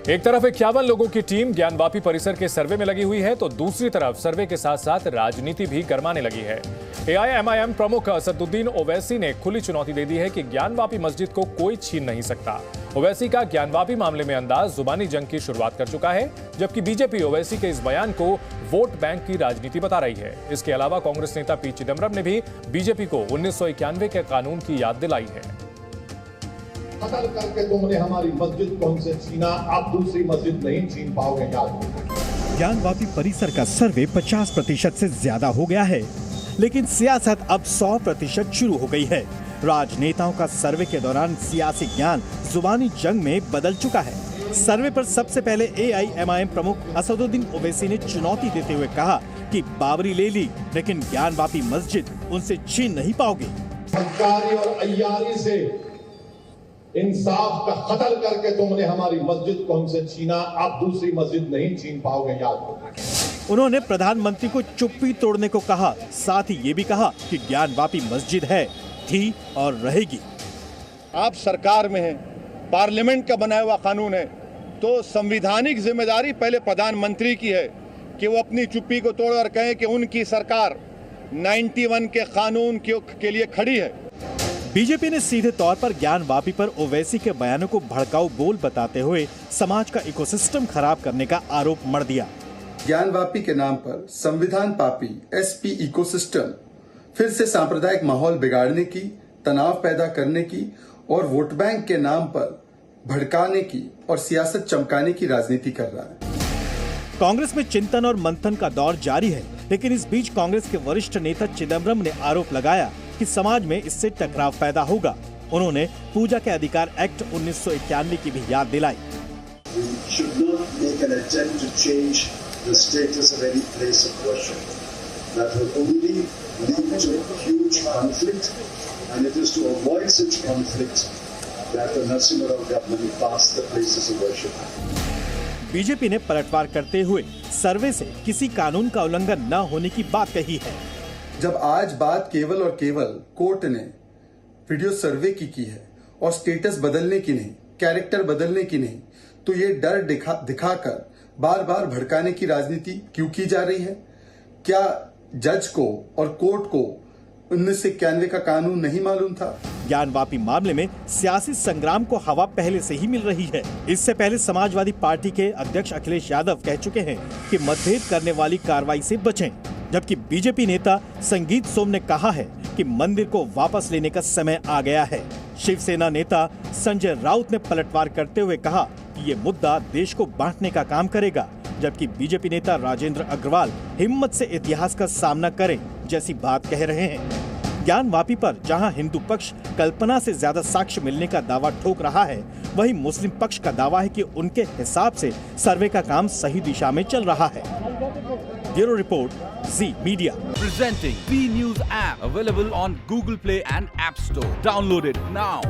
एक तरफ 51 लोगों की टीम ज्ञानवापी परिसर के सर्वे में लगी हुई है, तो दूसरी तरफ सर्वे के साथ साथ राजनीति भी गरमाने लगी है। एआईएमआईएम प्रमुख असदुद्दीन ओवैसी ने खुली चुनौती दे दी है कि ज्ञानवापी मस्जिद को कोई छीन नहीं सकता। ओवैसी का ज्ञानवापी मामले में अंदाज जुबानी जंग की शुरुआत कर चुका है, जबकि बीजेपी ओवैसी के इस बयान को वोट बैंक की राजनीति बता रही है। इसके अलावा कांग्रेस नेता पी चिदम्बरम ने भी बीजेपी को 1991 के कानून की याद दिलाई है। कत्ल करके तुमने हमारी मस्जिद को हमसे छीना, आप दूसरी मस्जिद नहीं छीन पाओगे। ज्ञानवापी परिसर का सर्वे 50% से ज्यादा हो गया है, लेकिन सियासत अब 100% शुरू हो गई है। राजनेताओं का सर्वे के दौरान सियासी ज्ञान जुबानी जंग में बदल चुका है। सर्वे पर सबसे पहले एआईएमआईएम प्रमुख असदुद्दीन ओवैसी ने चुनौती देते हुए कहा कि बाबरी ले ली, लेकिन ज्ञानवापी मस्जिद उनसे छीन नहीं पाओगे। सरकारी और अय्यारी से इंसाफ का कत्ल करके तुमने हमारी मस्जिद को हमसे छीना, आप दूसरी मस्जिद नहीं छीन पाओगे। याद उन्होंने प्रधानमंत्री को चुप्पी तोड़ने को कहा, साथ ही ये भी कहा कि ज्ञानवापी मस्जिद है, थी और रहेगी। आप सरकार में हैं, पार्लियामेंट का बनाया हुआ कानून है, तो संवैधानिक जिम्मेदारी पहले प्रधानमंत्री की है कि वो अपनी चुप्पी को तोड़ कर कहें कि उनकी सरकार 91 के कानून के लिए खड़ी है। बीजेपी ने सीधे तौर पर ज्ञानवापी पर ओवैसी के बयानों को भड़काऊ बोल बताते हुए समाज का इकोसिस्टम खराब करने का आरोप मढ़ दिया। ज्ञानवापी के नाम पर संविधान पापी एसपी इकोसिस्टम फिर से सांप्रदायिक माहौल बिगाड़ने की, तनाव पैदा करने की और वोट बैंक के नाम पर भड़काने की और सियासत चमकाने की राजनीति कर रहा है। कांग्रेस में चिंतन और मंथन का दौर जारी है, लेकिन इस बीच कांग्रेस के वरिष्ठ नेता चिदम्बरम ने आरोप लगाया कि समाज में इससे टकराव पैदा होगा। उन्होंने पूजा के अधिकार एक्ट 1991 की भी याद दिलाई। बीजेपी ने पलटवार करते हुए सर्वे से किसी कानून का उल्लंघन न होने की बात कही है। जब आज बात केवल और केवल कोर्ट ने वीडियो सर्वे की है और स्टेटस बदलने की नहीं, कैरेक्टर बदलने की नहीं, तो ये डर दिखाकर बार बार भड़काने की राजनीति क्यों की जा रही है? क्या जज को और कोर्ट को 1991 का कानून नहीं मालूम था? ज्ञानवापी मामले में सियासी संग्राम को हवा पहले से ही मिल रही है। इससे पहले समाजवादी पार्टी के अध्यक्ष अखिलेश यादव कह चुके हैं कि मतभेद करने वाली कार्रवाई से बचें, जबकि बीजेपी नेता संगीत सोम ने कहा है कि मंदिर को वापस लेने का समय आ गया है। शिवसेना नेता संजय राउत ने पलटवार करते हुए कहा कि ये मुद्दा देश को बांटने का काम करेगा, जबकि बीजेपी नेता राजेंद्र अग्रवाल हिम्मत से इतिहास का सामना करें जैसी बात कह रहे हैं। ज्ञानवापी पर जहां हिंदू पक्ष कल्पना से ज्यादा साक्ष्य मिलने का दावा ठोक रहा है, वहीं मुस्लिम पक्ष का दावा है कि उनके हिसाब से सर्वे का काम सही दिशा में चल रहा है। Bureau report, ji media. Presenting B News app available on Google Play and App Store. Download it now.